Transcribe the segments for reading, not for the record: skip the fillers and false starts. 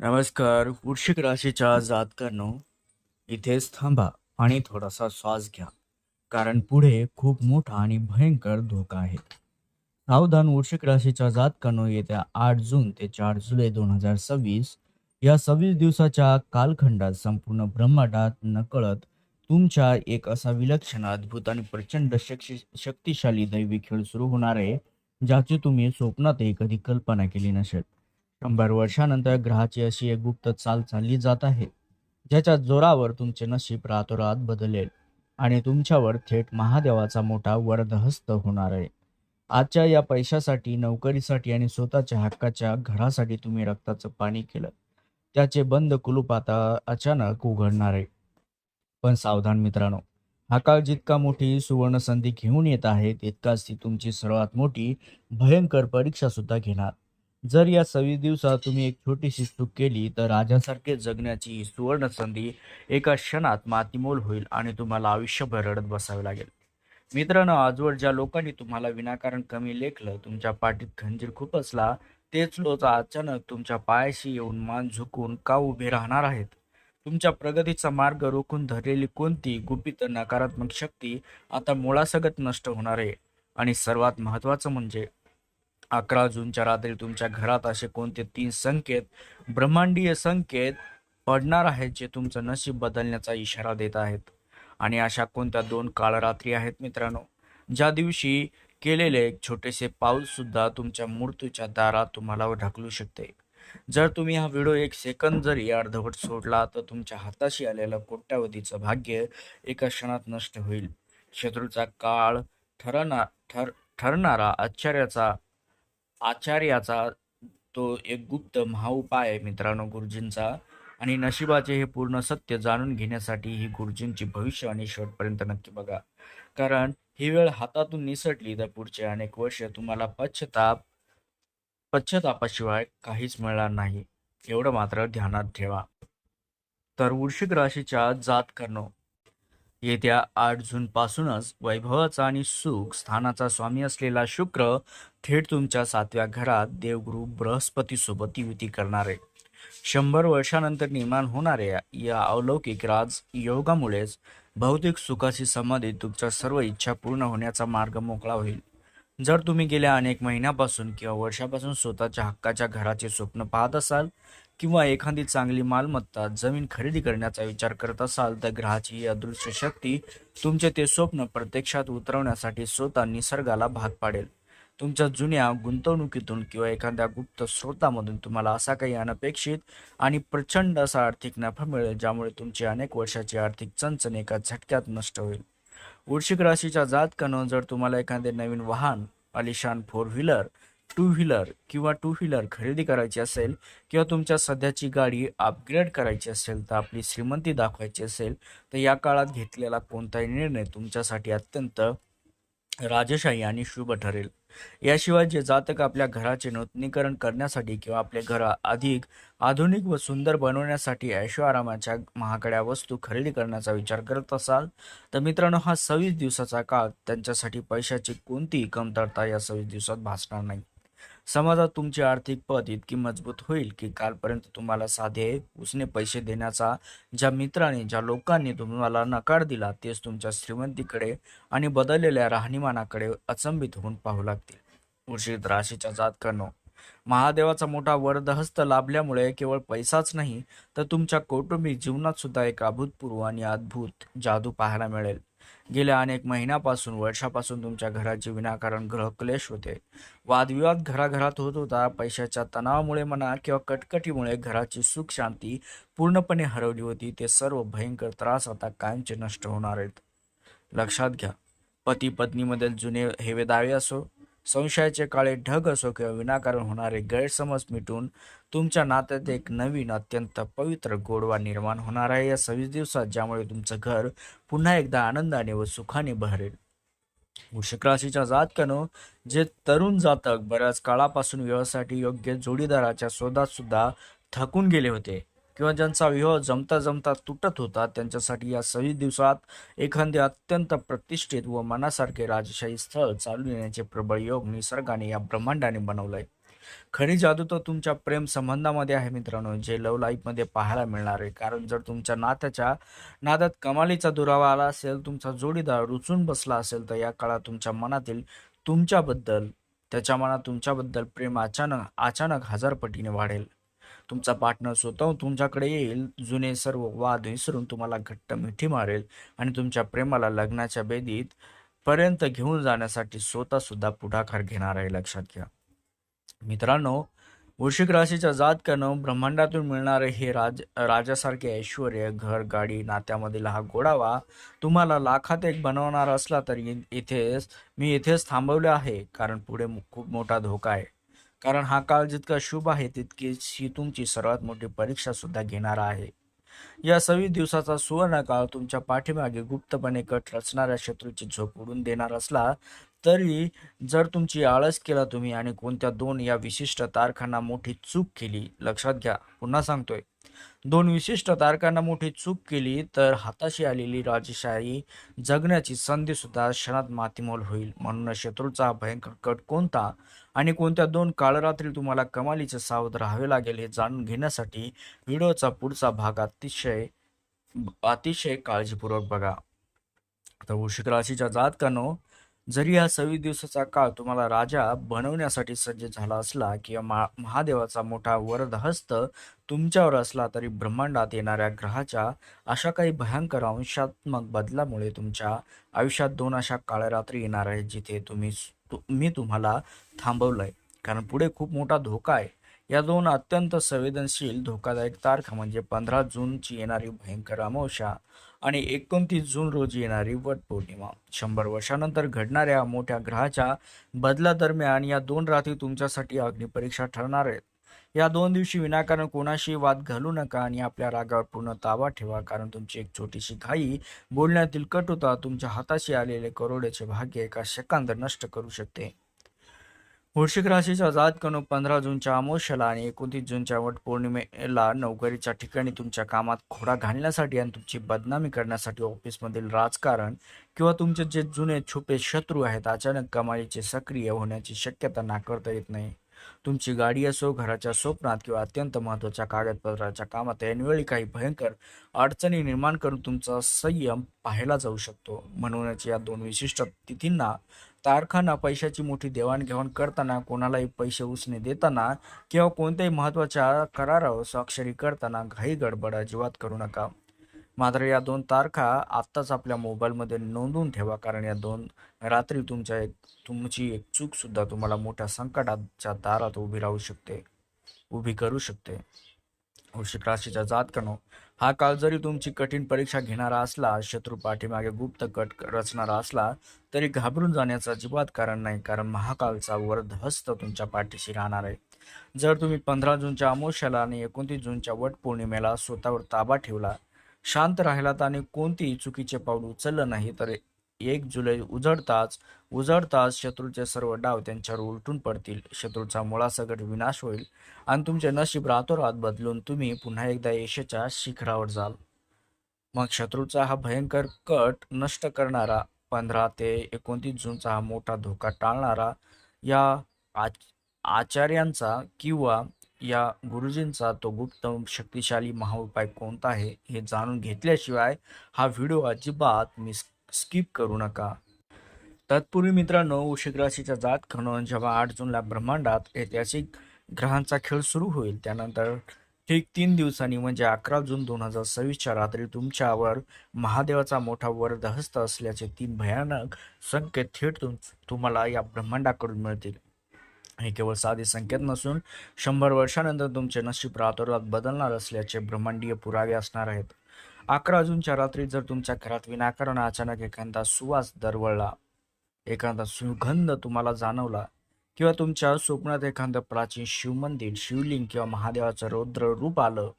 नमस्कार. वृश्चिक राशीच्या जातकांनो, इथेच थांबा आणि थोडासा श्वास घ्या. कारण पुढे खूप मोठा आणि भयंकर धोका आहे. सावधान वृश्चिक राशीच्या जातकांनो, येत्या 8 जून ते 4 जुलै 2026 या 26 दिवसाच्या कालखंडात संपूर्ण ब्रह्मांडात नकळत तुमच्या एक असा विलक्षण, अद्भुत आणि प्रचंड शक्तिशाली दैवी खेळ सुरू होणार आहे, ज्याची तुम्ही स्वप्नातही कधी कल्पना केली नसेल. 100 वर्षानंतर ग्रहाची अशी एक गुप्त चाल चालली जात आहे, ज्याच्या जोरावर तुमचे नशीब रातोरात बदलेल आणि तुमच्यावर थेट महादेवाचा मोठा वरदहस्त होणार आहे. आजच्या या पैशासाठी, नोकरीसाठी आणि स्वतःच्या हक्काच्या घरासाठी तुम्ही रक्ताचं पाणी केलं, त्याचे बंद कुलूप आता अचानक उघडणार आहे. पण सावधान मित्रांनो, हा काळ जितका मोठी सुवर्ण संधी घेऊन येत आहे, तितकाच ती तुमची सर्वात मोठी भयंकर परीक्षा सुद्धा घेणार. जर या 26 दिवसात तुम्ही एक छोटीशी चूक केली, तर राजासारखे जगण्याची ही सुवर्ण संधी एका क्षणात मातीमोल होईल आणि तुम्हाला आयुष्यभर रडत बसावे लागेल. मित्रांनो, आजवर ज्या लोकांनी तुम्हाला विनाकारण कमी लेखलं, तुमच्या पाठीत खंजीर खुपसला, तेच लोक अचानक तुमच्या पायाशी येऊन मान झुकून का उभे राहणार आहेत? तुमच्या प्रगतीचा मार्ग रोखून धरलेली कोणती गुपित नकारात्मक शक्ती आता मुळासकट नष्ट होणार आहे? आणि सर्वात महत्त्वाचं म्हणजे 11 जूनच्या रात्री तुमच्या घरात असे कोणते 3 संकेत, ब्रह्मांडीय संकेत पडणार आहेत, जे तुमचं नशीब बदलण्याचा इशारा देत आहेत? आणि अशा कोणत्या 2 काळरात्री आहेत मित्रांनो, ज्या दिवशी केलेले एक छोटेसे पाऊल सुद्धा तुमच्या मृत्यूच्या दारात तुम्हाला ढकलू शकते? जर तुम्ही हा व्हिडिओ 1 सेकंद जरी अर्धवट सोडला, तर तुमच्या हाताशी आलेलं कोट्यावधीचं भाग्य एका क्षणात नष्ट होईल. शत्रूचा काळ ठरना ठर ठरणारा आचार्याचा तो एक गुप्त महाउपाय आहे मित्रांनो, गुरुजींचा. आणि नशिबाचे हे पूर्ण सत्य जाणून घेण्यासाठी ही गुरुजींची भविष्यवाणी शेवटपर्यंत नक्की बघा. कारण ही वेळ हातातून निसटली तर पुढचे अनेक वर्ष तुम्हाला पश्चातापाशिवाय काहीच मिळणार नाही, एवढं मात्र ध्यानात ठेवा. तर वृश्चिक राशीच्या जातकांनो, येत्या 8 जून पासूनच वैभवाचा आणि सुख स्थानाचा स्वामी असलेला शुक्र थेट तुमच्या 7व्या घरात देवगुरु बृहस्पती सोबत युती करणार आहे. 100 वर्षानंतर निर्माण होणाऱ्या या अलौकिक राजयोगामुळेच भौतिक सुखाशी संबंधित तुमच्या सर्व इच्छा पूर्ण होण्याचा मार्ग मोकळा होईल. जर तुम्ही गेल्या अनेक महिन्यापासून किंवा वर्षापासून स्वतःच्या हक्काच्या घराचे स्वप्न पाहत असाल, किंवा एखादी चांगली मालमत्ता, जमीन खरेदी करण्याचा विचार करत असाल, तर ग्रहाची ही अदृश्य शक्ती तुमचे ते स्वप्न प्रत्यक्षात उतरवण्यासाठी स्वतः निसर्गाला भाग पाडेल. तुमच्या जुन्या गुंतवणुकीतून किंवा एखाद्या गुप्त स्रोतामधून तुम्हाला असा काही अनपेक्षित आणि प्रचंड असा आर्थिक नफा मिळेल, ज्यामुळे तुमची अनेक वर्षाची आर्थिक चणचण एका झटक्यात नष्ट होईल. वृश्चिक राशीच्या जातकानं, जर तुम्हाला एखादे नवीन वाहन, आलिशान 4 व्हीलर, 2 व्हीलर किंवा 2 व्हीलर खरेदी करायची असेल, किंवा तुमच्या सध्याची गाडी अपग्रेड करायची असेल, तर आपली श्रीमंती दाखवायची असेल, तर या काळात घेतलेला कोणताही निर्णय तुमच्यासाठी अत्यंत राजशाही आणि शुभ ठरेल. याशिवाय जे जातक आपल्या घराचे नूतनीकरण करण्यासाठी किंवा आपले घर अधिक आधुनिक व सुंदर बनवण्यासाठी ऐशोआरामाच्या महागड्या वस्तू खरेदी करण्याचा विचार करत असाल, तर मित्रांनो, हा 26 दिवसाचा काळ त्यांच्यासाठी पैशाची कोणतीही कमतरता या 26 दिवसात भासणार नाही. समाजात तुमची आर्थिक पत इतकी मजबूत होईल की कालपर्यंत तुम्हाला साधे उसने पैसे देण्याचा ज्या मित्राने, ज्या लोकांनी तुम्हाला नकार दिला, तेच तुमच्या श्रीमंतीकडे आणि बदललेल्या राहणीमानाकडे अचंबित होऊन पाहू लागतील. वृश्चिक राशीच्या जातकांनो, महादेवाचा मोठा वरदहस्त लाभल्यामुळे केवळ पैसाच नाही, तर तुमच्या कौटुंबिक जीवनात सुद्धा एक अभूतपूर्व आणि अद्भुत जादू पाहायला मिळेल. गेल्या अनेक महिन्यापासून, वर्षापासून तुमच्या घराचे विनाकारण ग्रहक्लेश होते. वादविवाद घराघरात होत होता. पैशाच्या तणावामुळे म्हणा किंवा कटकटीमुळे घराची सुख शांती पूर्णपणे हरवली होती. ते सर्व भयंकर त्रास आता कायमचे नष्ट होणार आहेत. लक्षात घ्या, पती पत्नीमध्ये जुने हेवे दावे असो, संशयाचे काळे ढग असो किंवा विनाकारण होणारे गैरसमज मिटून तुमच्या नात्यात एक नवीन, अत्यंत पवित्र गोडवा निर्माण होणार आहे या 26 दिवसात, ज्यामुळे तुमचं घर पुन्हा एकदा आनंदाने व सुखाने बहरेल. वृश्चिक राशीच्या जातकानो, जे तरुण जातक बऱ्याच काळापासून विवाहासाठी योग्य जोडीदाराच्या शोधात सुद्धा थकून गेले होते, किंवा ज्यांचा विवाह जमता जमता तुटत होता, त्यांच्यासाठी या 26 दिवसात एखादे अत्यंत प्रतिष्ठित व मनासारखे राजशाही स्थळ चालून येण्याचे प्रबळ योग निसर्गाने, या ब्रह्मांडाने बनवलंय. खरी जादू तर तुमच्या प्रेम संबंधामध्ये आहे मित्रांनो, जे लव्ह लाईफमध्ये पाहायला मिळणार आहे. कारण जर तुमच्या नात्याच्या नादात कमालीचा दुरावा आला असेल, तुमचा जोडीदार रुचून बसला असेल, तर या काळात तुमच्या मनातील तुमच्याबद्दल त्याच्या मनात तुमच्याबद्दल प्रेम अचानक अचानक हजार पटीने वाढेल. तुमचा पार्टनर स्वतःहून तुमच्याकडे येईल, जुने सर्व वाद विसरून तुम्हाला घट्ट मिठी मारेल आणि तुमच्या प्रेमाला लग्नाच्या बेदीत पर्यंत घेऊन जाण्यासाठी स्वतः सुद्धा पुढाकार घेणार आहे. लक्षात घ्या मित्रांनो, वृश्चिक राशीच्या जातकानं ब्रह्मांडातून मिळणारे हे राजासारखे ऐश्वर्य, घर, गाडी, नात्यामधील हा गोडावा तुम्हाला लाखात एक बनवणार असला तरी मी इथेच थांबवले आहे, कारण पुढे खूप मोठा धोका आहे. कारण हा काळ जितका शुभ आहे तितकीच ही तुमची सर्वात मोठी परीक्षा सुद्धा घेणारा आहे. या 26 दिवसाचा सुवर्ण काळ तुमच्या पाठीमागे गुप्तपणे कट रचणाऱ्या शत्रूची झोप उडून देणार असला तरी जर तुमची आळस केला तुम्ही आणि कोणत्या दोन या विशिष्ट तारखांना मोठी चूक केली, लक्षात घ्या पुन्हा सांगतोय, दोन विशिष्ट तारखांना मोठी चूक केली तर हाताशी आलेली राजेशाही जगण्याची संधी सुद्धा क्षणात मातीमोल होईल. म्हणून शत्रूचा हा भयंकर कट कोणता आणि कोणत्या दोन काळरात्री तुम्हाला कमालीचे सावध राहावे लागेल हे जाणून घेण्यासाठी व्हिडिओचा पुढचा भाग अतिशय अतिशय काळजीपूर्वक बघा. आता वृश्चिक राशीच्या जातकानो, जरी हा 26 दिवसाचा काळ तुम्हाला राजा बनवण्यासाठी सज्ज झाला असला किंवा महादेवाचा मोठा वरदहस्त तुमच्यावर असला तरी ब्रह्मांडात येणाऱ्या ग्रहाच्या अशा काही भयंकर अंशात्मक बदलामुळे तुमच्या आयुष्यात दोन अशा काळरात्री येणार आहेत जिथे मी तुम्हाला थांबवलंय. कारण पुढे खूप मोठा धोका आहे. या दोन अत्यंत संवेदनशील धोकादायक तारखा म्हणजे 15 जूनची येणारी भयंकर अमावस्या आणि 29 जून रोजी येणारी वटपौर्णिमा. 100 वर्षानंतर घडणाऱ्या मोठ्या ग्रहाच्या बदलादरम्यान या दोन रात्री तुमच्यासाठी अग्निपरीक्षा ठरणार आहेत. या 2 दिवशी विनाकारण कोणाशी वाद घालू नका आणि आपल्या रागावर पूर्ण ताबा ठेवा, कारण तुमची एक छोटीशी घाई, बोलण्यातील कटुता तुमच्या हाताशी आलेले करोड्याचे भाग्य एका सेकंदात नष्ट करू शकते. वृश्चिक राशीच्या जातकानो, 15 जूनच्या अमावस्येला आणि 29 जूनच्या वटपौर्णिमेला नोकरीच्या ठिकाणी तुमच्या कामात खोडा घालण्यासाठी आणि तुमची बदनामी करण्यासाठी ऑफिसमधील राजकारण किंवा तुमचे जे जुने छुपे शत्रू आहेत अचानक कमालीचे सक्रिय होण्याची शक्यता नाकारता येत नाही. तुमची गाडी असो, घराच्या स्वप्नात किंवा अत्यंत महत्त्वाच्या कागदपत्राच्या कामात ऐनवेळी काही भयंकर अडचणी निर्माण करून तुमचा संयम पाहायला जाऊ शकतो. म्हणूनच या दोन विशिष्ट तिथींना तारखांना पैशाची मोठी देवाणघेवाण करताना, कोणालाही पैसे उसने देताना किंवा कोणत्याही महत्त्वाच्या करारावर स्वाक्षरी करताना घाई गडबड अजिबात करू नका. मात्र या दोन तारखा आत्ताच आपल्या मोबाईलमध्ये नोंदवून ठेवा, कारण या दोन रात्री तुमची एक चूक सुद्धा तुम्हाला मोठ्या संकटाच्या दारात उभी करू शकते. वृश्चिक राशीच्या जातकानो, हा काळ जरी तुमची कठीण परीक्षा घेणारा असला, शत्रू पाठीमागे गुप्त कट रचणारा असला तरी घाबरून जाण्याचं अजिबात कारण नाही, कारण महाकालचा वरदहस्त तुमच्या पाठीशी राहणार आहे. जर तुम्ही 15 जूनच्या अमावस्याला आणि 29 जूनच्या वटपौर्णिमेला स्वतःवर ताबा ठेवला, शांत राहिलात आणि कोणतेही चुकीचे पाऊल उचललं नाही तर 1 जुलै उजळताच शत्रूचे सर्व डाव त्यांच्यावर उलटून पडतील. शत्रूचा मुळासकट विनाश होईल आणि तुमचे नशीब रातोरात बदलून तुम्ही पुन्हा एकदा यशाच्या शिखरावर जाल. मग शत्रूचा हा भयंकर कट नष्ट करणारा 15 ते 29 जूनचा हा मोठा धोका टाळणारा या आचार्यांचा किंवा या गुरुजींचा तो गुप्त शक्तिशाली महाउपाय कोणता आहे हे जाणून घेतल्याशिवाय हा व्हिडिओ अजिबात स्किप करू नका. तत्पूर्वी मित्रांनो, वृश्चिक राशीच्या जातकानो, जेव्हा 8 जूनला ब्रह्मांडात ऐतिहासिक ग्रहांचा खेळ सुरू होईल त्यानंतर ठीक 3 दिवसांनी म्हणजे 11 जून 2026च्या रात्री तुमच्यावर महादेवाचा मोठा वरदहस्त असल्याचे 3 भयानक संकेत थेट तुम्हाला या ब्रह्मांडाकडून मिळतील. हे केवळ साधे संकेत नसून 100 वर्षानंतर तुमचे नशीब रातोरात बदलणार असल्याचे ब्रह्मांडीय पुरावे असणार आहेत. 11 जूनच्या रात्री जर तुमच्या घरात विनाकारण अचानक एखादा सुवास दरवळला, एखादा सुगंध तुम्हाला जाणवला किंवा तुमच्या स्वप्नात एखादं प्राचीन शिवमंदिर, शिवलिंग किंवा महादेवाचं रौद्र रूप आलं,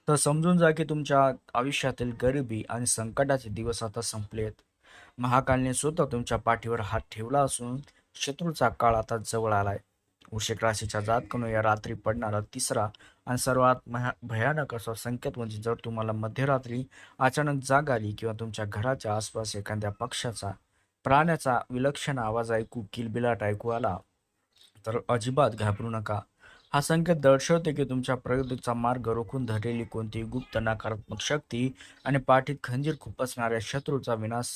तर समजून जा की तुमच्या आयुष्यातील गरिबी आणि संकटाचे दिवस आता संपलेत. महाकालने स्वतः तुमच्या पाठीवर हात ठेवला असून शत्रूचा काळ आता जवळ आलाय. वृश्चिक राशीच्या जातकानो, या रात्री पडणारा तिसरा आणि सर्वात भयानक असा संकेत म्हणजे जर तुम्हाला मध्यरात्री अचानक जाग आली किंवा तुमच्या घराच्या आसपास एखाद्या पक्ष्याचा, प्राण्याचा विलक्षण आवाज किलबिलाट ऐकू आला, तर अजिबात घाबरू नका. हा संकेत दर्शवते की तुमच्या प्रगतीचा मार्ग रोखून धरलेली कोणतीही गुप्त नकारात्मक शक्ती आणि पाठीत खंजीर खुपसणाऱ्या शत्रूचा विनाश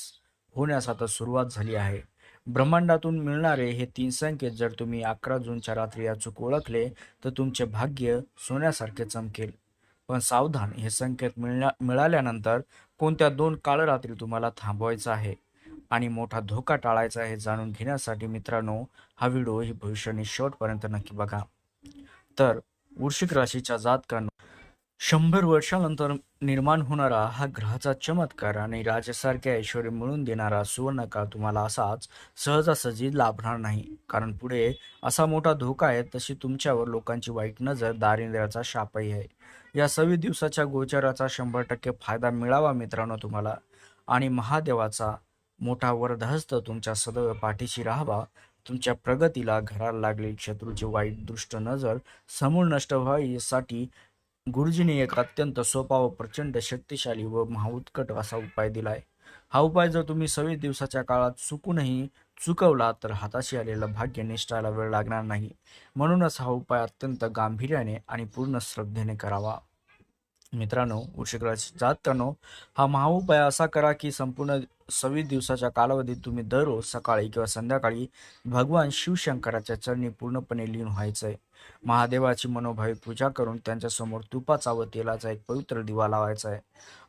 होण्यास आता सुरुवात झाली आहे. ब्रह्मांडातून मिळणारे हे 3 संकेत जर तुम्ही 11 जूनच्या रात्री अचूक ओळखले तर तुमचे भाग्य सोन्यासारखे चमकेल. पण सावधान, हे संकेत मिळाल्यानंतर कोणत्या 2 काळरात्री तुम्हाला थांबवायचं आहे आणि मोठा धोका टाळायचा आहे जाणून घेण्यासाठी मित्रांनो, हा व्हिडिओ ही भविष्याने शेवटपर्यंत नक्की बघा. तर वृश्चिक राशीच्या जातकांनो, 100 वर्षानंतर निर्माण होणारा हा ग्रहाचा चमत्कार आणि राजासारखे ऐश्वर्य मिळवून देणारा सुवर्णकाळ तुम्हाला असाच सहजासहजी लाभणार नाही. कारण पुढे असा मोठा धोका आहे, तशी तुमच्यावर लोकांची वाईट नजर, दारिद्र्याचा शापही आहे. या 26 दिवसाच्या गोचराचा 100% फायदा मिळावा मित्रांनो तुम्हाला, आणि महादेवाचा मोठा वरदहस्त तुमच्या सदैव पाठीशी राहावा. तुमच्या प्रगतीला, घराला लागलेली शत्रूची वाईट दृष्ट नजर समूळ नष्ट व्हावी यासाठी गुरुजींनी एक अत्यंत सोपा व प्रचंड शक्तिशाली व महाउत्कट असा उपाय दिलाय. हा उपाय जर तुम्ही 26 दिवसाच्या काळात चुकूनही चुकवला तर हाताशी आलेलं भाग्य निष्ठायला वेळ लागणार नाही. म्हणूनच हा उपाय अत्यंत गांभीर्याने आणि पूर्ण श्रद्धेने करावा. मित्रांनो, वृश्चिक राशी जातकांनो, हा महाउपाय असा करा की संपूर्ण 26 दिवसाच्या कालावधीत तुम्ही दररोज सकाळी किंवा संध्याकाळी भगवान शिवशंकराच्या चरणी पूर्णपणे लीन व्हायचंय. महादेवाची मनोभावी पूजा करून त्यांच्यासमोर तुपाचा व तेलाचा एक पवित्र दिवा लावायचा आहे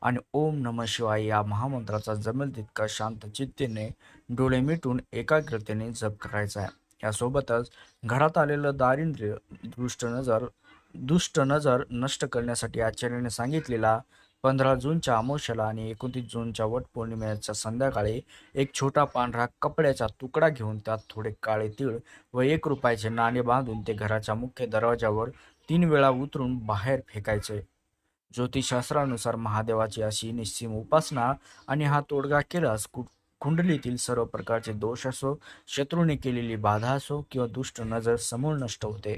आणि ओम नमः शिवाय या महामंत्राचा जमेल तितका शांत चित्तेने डोळे मिटून एकाग्रतेने जप करायचा आहे. यासोबतच घरात आलेलं दारिद्र्य, दुष्ट नजर नष्ट करण्यासाठी आचार्याने सांगितलेला 15 जूनच्या अमावस्येला आणि 29 जूनच्या वटपौर्णिमेच्या संध्याकाळी एक छोटा पांढरा कपड्याचा तुकडा घेऊन त्यात थोडे काळे तीळ व 1 रुपयाचे नाणे बांधून ते घराच्या मुख्य दरवाजावर 3 वेळा उतरून बाहेर फेकायचे. ज्योतिषशास्त्रानुसार महादेवाची अशी निस्सीम उपासना आणि हा तोडगा केल्यास कुंडलीतील सर्व प्रकारचे दोष असो, शत्रूने केलेली बाधा असो किंवा दुष्ट नजर समूळ नष्ट होते.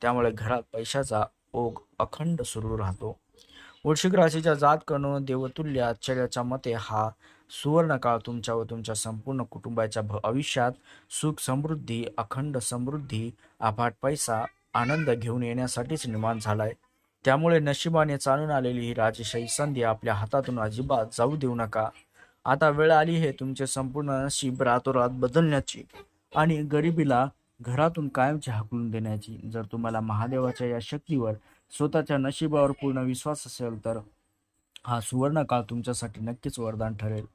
त्यामुळे घरात पैशाचा ओघ अखंड सुरू राहतो. वृश्चिक राशीच्या जातकांनो, देवतुल्य आचार्याच्या मते हा सुवर्णकाळ तुमच्या व तुमच्या संपूर्ण कुटुंबाच्या आयुष्यात सुख, समृद्धी, अखंड समृद्धी, अफाट पैसा, आनंद घेऊन येण्यासाठीच निर्माण झालाय. त्यामुळे नशिबाने चालून आलेली ही राजेशाही संधी आपल्या हातातून अजिबात जाऊ देऊ नका. आता वेळ आली आहे तुमचे संपूर्ण नशीब रातोरात बदलण्याची आणि गरिबीला घरातून कायमची हाकलून देण्याची. जर तुम्हाला महादेवाच्या या शक्तीवर, स्वतःच्या नशिबावर पूर्ण विश्वास असेल तर हा सुवर्णकाळ तुमच्यासाठी नक्कीच वरदान ठरेल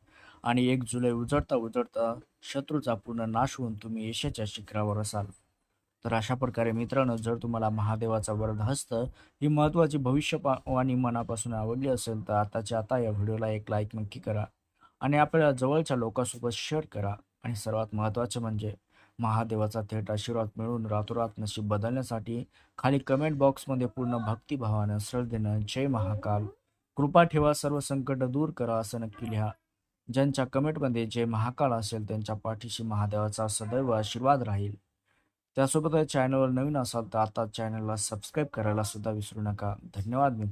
आणि 1 जुलै उजळता उजळता शत्रूचा पूर्ण नाश होऊन तुम्ही यशाच्या शिखरावर असाल. तर अशा प्रकारे मित्रांनो, जर तुम्हाला महादेवाचा वरदहस्त ही महत्त्वाची भविष्यवाणी मनापासून आवडली असेल तर आताच्या आता या व्हिडिओला एक लाईक नक्की करा आणि आपल्या जवळच्या लोकांसोबत शेअर करा. आणि सर्वात महत्त्वाचे म्हणजे महादेवाचा थेट आशीर्वाद मिळून रातोरात नशीब बदलण्यासाठी खाली कमेंट बॉक्समध्ये पूर्ण भक्तिभावानं, श्रद्धेनं जय महाकाल, कृपा ठेवा, सर्व संकट दूर करा असं नक्की लिहा. ज्यांच्या कमेंटमध्ये जय महाकाल असेल त्यांच्या पाठीशी महादेवाचा सदैव आशीर्वाद राहील. त्यासोबतच चॅनलवर नवीन असाल तर आता चॅनलला सबस्क्राईब करायला सुद्धा विसरू नका. धन्यवाद मित्र.